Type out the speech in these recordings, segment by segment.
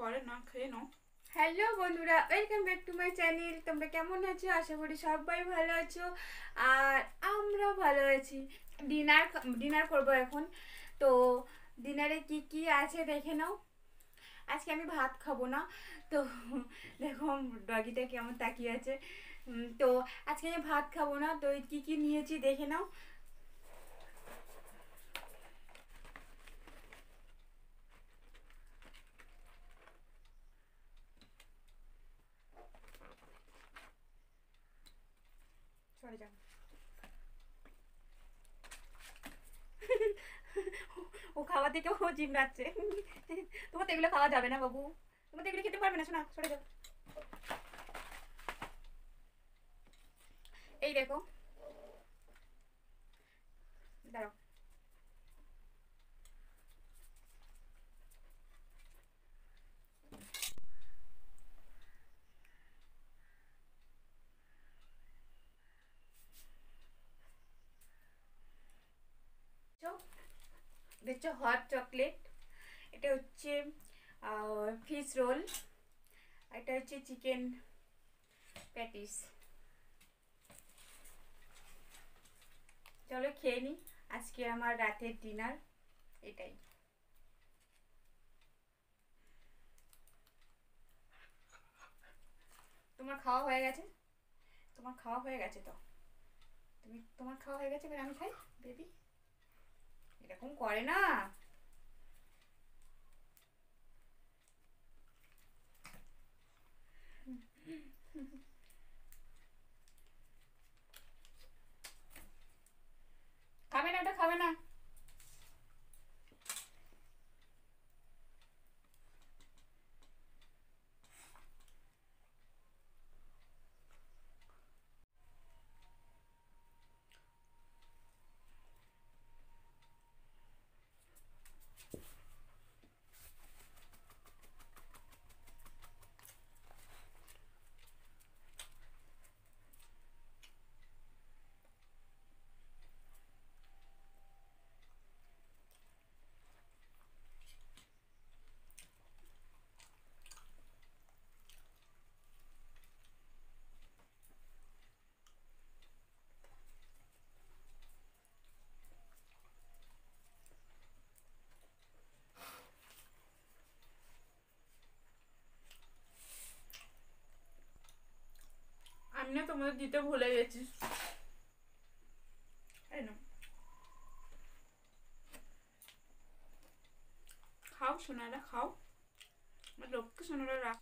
করে না, খেয়ে নাও। হ্যালো বন্ধুরা, welcome back to my channel. তোমরা কেমন আছো? আশা করি সবাই ভালো আছো, আর আমরাও ভালো আছি। ডিনার করবো এখন। তো ডিনারে কি কি আছে দেখে নাও। আজকে আমি ভাত খাবো না। তো দেখো ডগিটা কেমন তাকিয়ে আছে। তো আজকে আমি ভাত খাবো না, তো কি কি নিয়েছি দেখে নাও। সরে যাও। ও খাওয়া থেকেও ও জিমড়াচ্ছে। তোমার তো এগুলো খাওয়া যাবে না বাবু, তোমার তো এগুলো খেতে পারবে না, শোনা সরে যাও। এই দেখো, দাঁড়াও। দেখছো হট চকলেট, এটা হচ্ছে ফিশ রোল, এটা হচ্ছে চিকেন প্যাটিস। চলো খেয়ে নিই, আজকে আমার রাতের ডিনার এটাই। তোমার খাওয়া হয়ে গেছে? তোমার খাওয়া হয়ে গেছে তো? তোমার খাওয়া হয়ে গেছে, এবার আমি খাই। বেবি এরকম করে না। খাবে না, ওটা খাবে না। আমি না তোমাদের দিতে ভুলে গেছি। এই না, খাও সোনারা, খাও। আমার লক্ষ্মী সোনারা রাখ।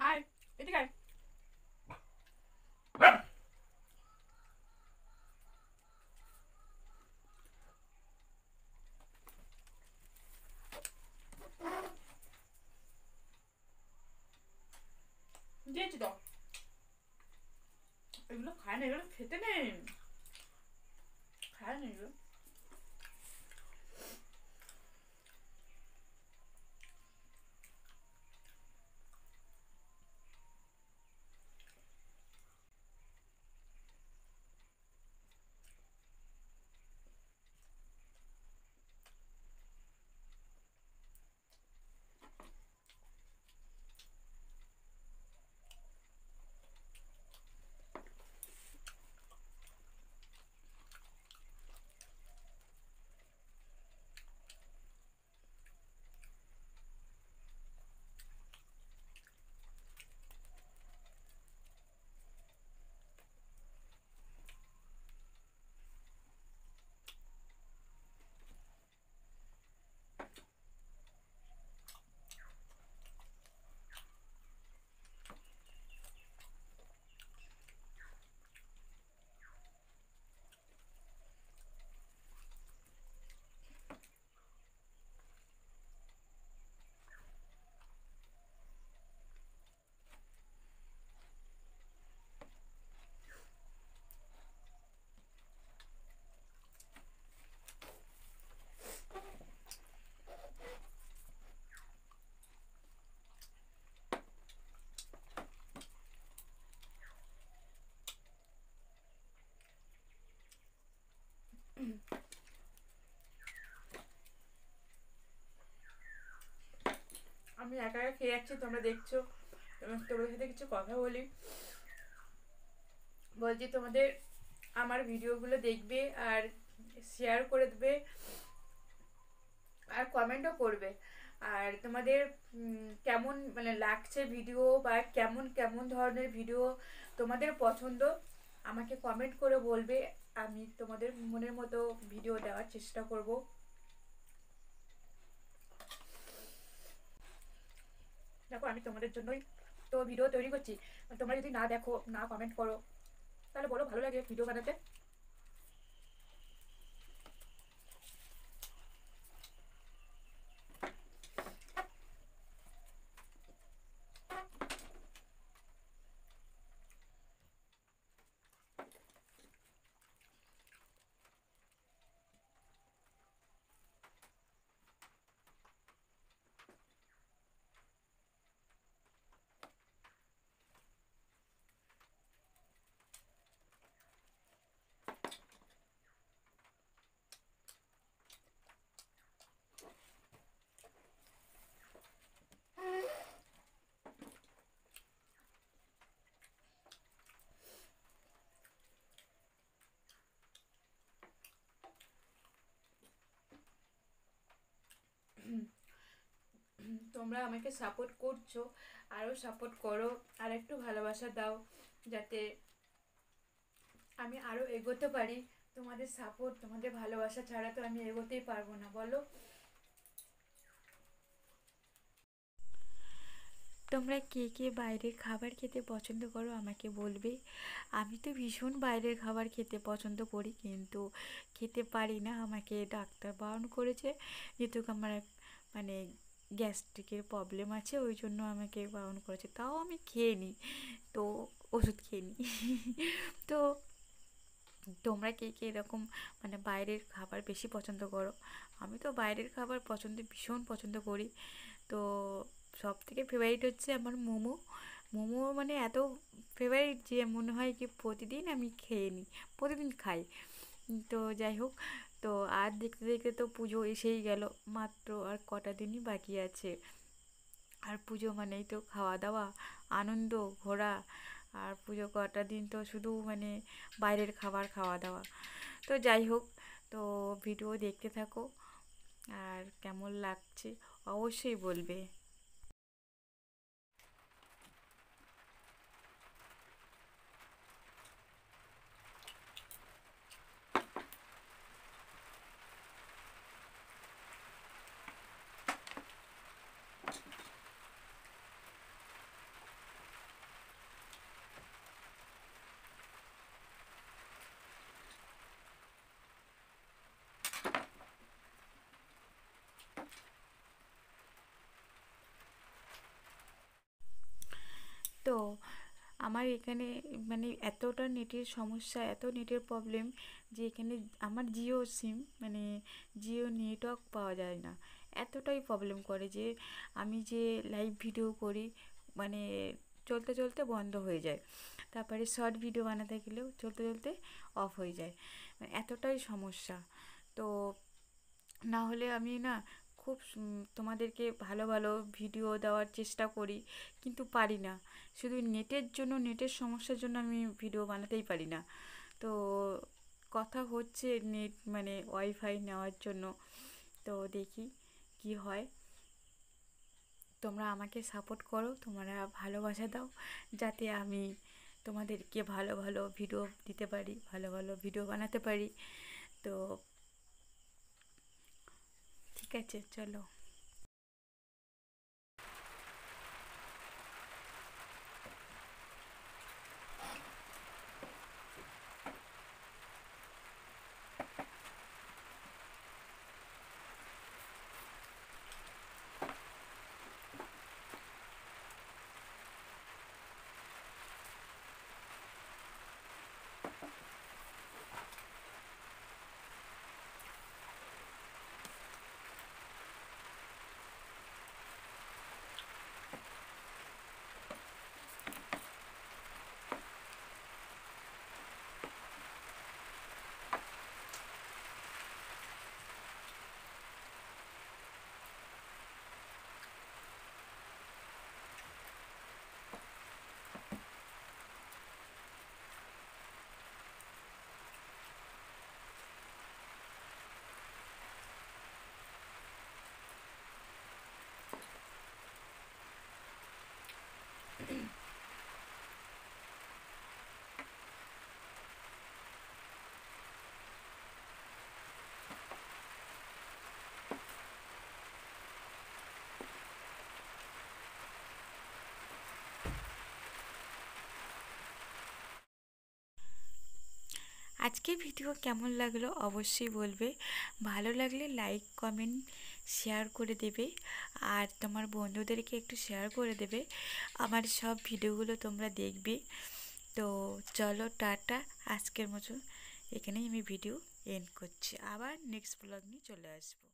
আয়, এদিকে আয়। দিয়েছি তো। এগুলো খায় না, এগুলো খেতে নেই, খায় না এগুলো। আমি একা একা খেয়ে যাচ্ছি, তোমরা দেখছো। তোমাদের সাথে কিছু কথা বলি। বলছি তোমাদের আমার ভিডিওগুলো দেখবে আর শেয়ার করে দেবে আর কমেন্টও করবে। আর তোমাদের কেমন মানে লাগছে ভিডিও, বা কেমন কেমন ধরনের ভিডিও তোমাদের পছন্দ আমাকে কমেন্ট করে বলবে। আমি তোমাদের মনের মতো ভিডিও দেওয়ার চেষ্টা করব। দেখো আমি তোমাদের জন্যই তো ভিডিও তৈরি করছি। তোমরা যদি না দেখো, না কমেন্ট করো, তাহলে বলো ভালো লাগে ভিডিও বানাতে? তোমরা আমাকে সাপোর্ট করছো, আরও সাপোর্ট করো, আর একটু ভালোবাসা দাও যাতে আমি আরও এগোতে পারি। তোমাদের সাপোর্ট, তোমাদের ভালোবাসা ছাড়া তো আমি এগোতেই পারবো না, বলো? তোমরা কে কে বাইরের খাবার খেতে পছন্দ করো আমাকে বলবে। আমি তো ভীষণ বাইরের খাবার খেতে পছন্দ করি, কিন্তু খেতে পারি না, আমাকে ডাক্তার বারণ করেছে। যেহেতু আমার মানে গ্যাস্ট্রিকের প্রবলেম আছে, ওই জন্য আমাকে বারণ করেছে, তাও আমি খেয়ে নিই, তো ওষুধ খেয়ে নিই। তো তোমরা কে কে এরকম মানে বাইরের খাবার বেশি পছন্দ করো? আমি তো বাইরের খাবার ভীষণ পছন্দ করি। তো সব থেকে ফেভারিট হচ্ছে আমার মোমো। মোমো মানে এত ফেভারিট যে মনে হয় কি প্রতিদিন আমি খেয়ে নিই, প্রতিদিন খাই। তো যাই হোক, তো আর দেখতে দেখতে তো পুজো এসেই গেল, মাত্র আর কটা দিনই বাকি আছে। আর পুজো মানেই তো খাওয়া দাওয়া, আনন্দ, ঘোরা। আর পুজো কটা দিন তো শুধু মানে বাইরের খাবার খাওয়া দাওয়া। তো যাই হোক, তো ভিডিও দেখতে থাকো, আর কেমন লাগছে অবশ্যই বলবে। তো আমার এখানে মানে এতটা নেটের সমস্যা, এত নেটের প্রবলেম যে এখানে আমার জিও সিম মানে জিও নেটওয়ার্ক পাওয়া যায় না। এতটাই প্রবলেম করে যে আমি যে লাইভ ভিডিও করি মানে চলতে চলতে বন্ধ হয়ে যায়, তারপরে শর্ট ভিডিও বানাতে গেলেও চলতে চলতে অফ হয়ে যায়, মানে এতটাই সমস্যা। তো না হলে আমি না খুব তোমাদেরকে ভালো ভালো ভিডিও দেওয়ার চেষ্টা করি, কিন্তু পারি না। শুধু নেটের জন্য, নেটের সমস্যার জন্য আমি ভিডিও বানাতেই পারি না। তো কথা হচ্ছে নেট মানে ওয়াইফাই নেওয়ার জন্য, তো দেখি কি হয়। তোমরা আমাকে সাপোর্ট করো, তোমরা ভালোবাসা দাও, যাতে আমি তোমাদেরকে ভালো ভালো ভিডিও দিতে পারি, ভালো ভালো ভিডিও বানাতে পারি। তো ঠিক আছে, চলো। আজকের ভিডিও কেমন লাগলো অবশ্যই বলবে, ভালো লাগলে লাইক কমেন্ট শেয়ার করে দেবে, আর তোমার বন্ধুদেরকে একটু শেয়ার করে দেবে। আমার সব ভিডিওগুলো তোমরা দেখবে। তো চলো টাটা, আজকের মতো এখানেই আমি ভিডিও এন্ড করছি, আবার নেক্সট ব্লগ নিয়ে চলে আসবো।